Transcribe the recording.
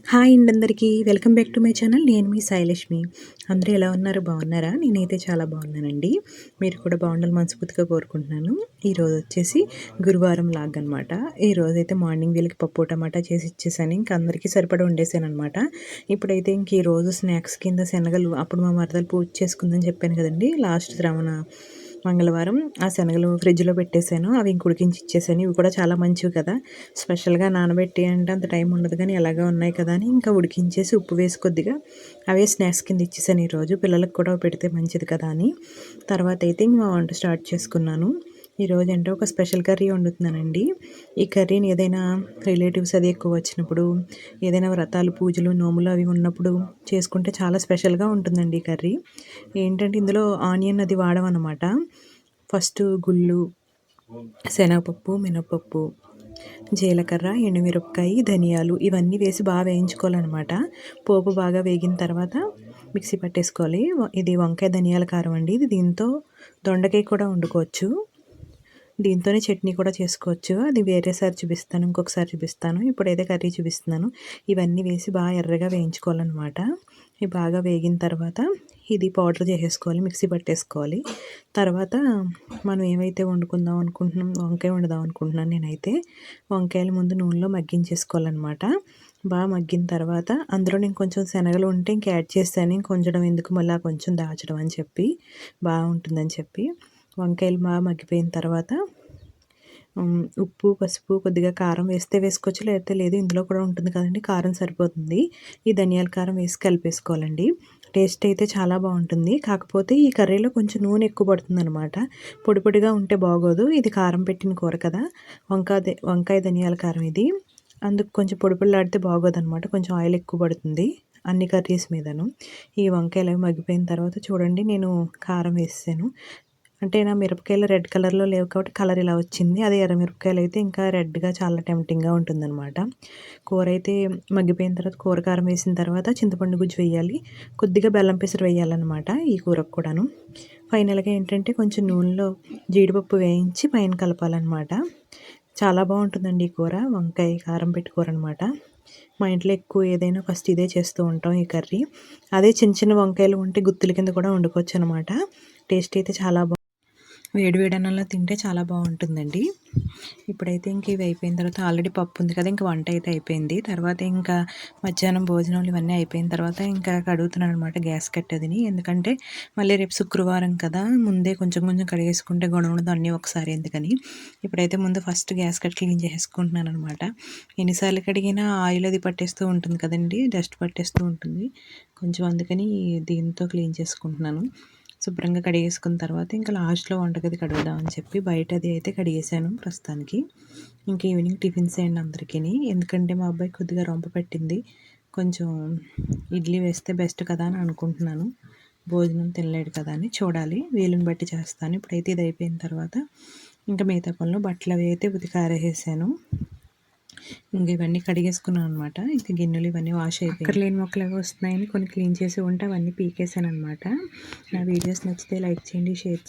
Hi అండి అందరికీ welcome back to my channel. నేను మీ సాయిలక్ష్మి. అందరూ ఎలా ఉన్నారు? బాగున్నారా? నేనైతే చాలా బాగున్నానండి. మీరు కూడా బాగుండాలి మనస్ఫూర్తిగా కోరుకుంటున్నాను. ఈరోజు వచ్చేసి గురువారం లాగ్ అనమాట. ఈరోజైతే మార్నింగ్ వీళ్ళకి పప్పు టమాటా చేసి ఇచ్చేసాను. ఇంక అందరికీ సరిపడా వండేసాను అనమాట. ఇప్పుడైతే ఇంక ఈరోజు స్నాక్స్ కింద శనగలు, అప్పుడు మా మరదలు పూజ చేసుకుందని చెప్పాను కదండి లాస్ట్ శ్రావణ మంగళవారం. ఆ శనగలు ఫ్రిడ్జ్లో పెట్టేశాను. అవి ఇంక ఉడికించి ఇచ్చేసాను. ఇవి కూడా చాలా మంచివి కదా, స్పెషల్గా నానబెట్టి అంటే అంత టైం ఉండదు, కానీ ఎలాగా ఉన్నాయి కదా అని ఇంకా ఉడికించేసి ఉప్పు వేసి కొద్దిగా అవే స్నాక్స్ కింద ఇచ్చేసాను. ఈరోజు పిల్లలకు కూడా పెడితే మంచిది కదా అని తర్వాత అయితే ఇంక మా వంట స్టార్ట్ చేసుకున్నాను. ఈరోజు అంటే ఒక స్పెషల్ కర్రీ వండుతున్నానండి. ఈ కర్రీని ఏదైనా రిలేటివ్స్ అది ఎక్కువ వచ్చినప్పుడు, ఏదైనా వ్రతాలు పూజలు నోములు అవి ఉన్నప్పుడు చేసుకుంటే చాలా స్పెషల్గా ఉంటుందండి ఈ కర్రీ. ఏంటంటే ఇందులో ఆనియన్ అది వాడమన్నమాట. ఫస్ట్ గుళ్ళు, శనగపప్పు, మినపప్పు, జీలకర్ర, ఎండుమిరపకాయ, ధనియాలు ఇవన్నీ వేసి బాగా వేయించుకోవాలన్నమాట. పోపు బాగా వేగిన తర్వాత మిక్సీ పట్టేసుకోవాలి. ఇది వంకాయ ధనియాల కారం అండి. ఇది దీంతో దొండకాయ కూడా వండుకోవచ్చు, దీంతోనే చట్నీ కూడా చేసుకోవచ్చు. అది వేరేసారి చూపిస్తాను, ఇంకొకసారి చూపిస్తాను. ఇప్పుడైతే కర్రీ చూపిస్తున్నాను. ఇవన్నీ వేసి బాగా ఎర్రగా వేయించుకోవాలన్నమాట. ఇవి బాగా వేగిన తర్వాత ఇది పౌడర్ చేసేసుకోవాలి, మిక్సీ పట్టేసుకోవాలి. తర్వాత మనం ఏమైతే వండుకుందాం అనుకుంటున్నాం, వంకాయ వండుదాం అనుకుంటున్నాను నేనైతే. వంకాయలు ముందు నూనెలో మగ్గించేసుకోవాలన్నమాట. బాగా మగ్గిన తర్వాత అందులో నేను కొంచెం శనగలు ఉంటే ఇంక యాడ్ చేస్తాను. ఇంకొంచడం ఎందుకు మళ్ళీ కొంచెం దాచడం అని చెప్పి, బాగుంటుందని చెప్పి. వంకాయలు బాగా మగ్గిపోయిన తర్వాత ఉప్పు, పసుపు, కొద్దిగా కారం వేస్తే వేసుకోవచ్చు, లేకపోతే లేదు. ఇందులో కూడా ఉంటుంది కదండి, కారం సరిపోతుంది. ఈ ధనియాల కారం వేసి కలిపేసుకోవాలండి. టేస్ట్ అయితే చాలా బాగుంటుంది. కాకపోతే ఈ కర్రీలో కొంచెం నూనె ఎక్కువ పడుతుంది అనమాట. పొడి పొడిగా ఉంటే బాగోదు. ఇది కారం పెట్టిన కూర కదా, వంకాయ ధనియాల కారం ఇది. అందుకు కొంచెం పొడి పొడిలాడితే బాగోదన్నమాట. కొంచెం ఆయిల్ ఎక్కువ పడుతుంది అన్ని కర్రీస్ మీదను. ఈ వంకాయలు అవి మగ్గిపోయిన తర్వాత చూడండి, నేను కారం వేసాను. అంటే నా మిరపకాయలు రెడ్ కలర్లో లేవు కాబట్టి కలర్ ఇలా వచ్చింది. అదే ఎర్ర మిరపకాయలు అయితే ఇంకా రెడ్గా చాలా టెంప్టింగ్గా ఉంటుందన్నమాట. కూర అయితే మగ్గిపోయిన తర్వాత కూర కారం వేసిన తర్వాత చింతపండు గుజ్జు వేయాలి, కొద్దిగా బెల్లం పెసరు వేయాలన్నమాట ఈ కూరకు కూడాను. ఫైనల్గా ఏంటంటే కొంచెం నూనెలో జీడిపప్పు వేయించి పైన కలపాలన్నమాట. చాలా బాగుంటుందండి ఈ కూర, వంకాయ కారం పెట్టి కూర అనమాట. మా ఇంట్లో ఎక్కువ ఏదైనా ఫస్ట్ ఇదే చేస్తూ ఉంటాం ఈ కర్రీ. అదే చిన్న చిన్న వంకాయలు ఉంటే గుత్తుల కింద కూడా వండుకోవచ్చు అనమాట. టేస్ట్ అయితే చాలా వేడి వేడి అన్నంలో తింటే చాలా బాగుంటుందండి. ఇప్పుడైతే ఇంక ఇవి అయిపోయిన తర్వాత ఆల్రెడీ పప్పు ఉంది కదా, ఇంక వంట అయితే అయిపోయింది. తర్వాత ఇంకా మధ్యాహ్నం భోజనాలు ఇవన్నీ అయిపోయిన తర్వాత ఇంకా కడుగుతున్నాను అనమాట గ్యాస్ కట్టేదిని. ఎందుకంటే మళ్ళీ రేపు శుక్రవారం కదా, ముందే కొంచెం కొంచెం కడిగేసుకుంటే గొడవ ఉండదు అన్నీ ఒకసారి ఎందుకని. ఇప్పుడైతే ముందు ఫస్ట్ గ్యాస్ కట్ క్లీన్ చేసుకుంటున్నాను అనమాట. ఎన్నిసార్లు కడిగినా ఆయిల్ అది పట్టేస్తూ ఉంటుంది కదండి, డస్ట్ పట్టేస్తూ ఉంటుంది కొంచెం, అందుకని దీంతో క్లీన్ చేసుకుంటున్నాను. శుభ్రంగా కడిగేసుకున్న తర్వాత ఇంకా లాస్ట్లో వంటగది కడుగుదామని చెప్పి బయట అది అయితే కడిగేసాను ప్రస్తుతానికి. ఇంక ఈవినింగ్ టిఫిన్స్ వేయండి అందరికీ, ఎందుకంటే మా అబ్బాయి కొద్దిగా రొంప పెట్టింది, కొంచెం ఇడ్లీ వేస్తే బెస్ట్ కదా అని అనుకుంటున్నాను. భోజనం తినలేడు కదా అని చూడాలి, వీలుని బట్టి చేస్తాను. ఇప్పుడైతే ఇది అయిపోయిన తర్వాత ఇంకా మిగతా పనులు బట్టలు అవి అయితే ఉతికి ఆరేసాను. ఇంక ఇవన్నీ కడిగేసుకున్నాను అనమాట. ఇంక గిన్నెలు ఇవన్నీ వాష్ అయిపోయి అక్కడ లేని మొక్కలు అవి వస్తున్నాయని కొన్ని క్లీన్ చేసి ఉంటే అవన్నీ పీకేసాను అనమాట. నా వీడియోస్ నచ్చితే లైక్ చేయండి, షేర్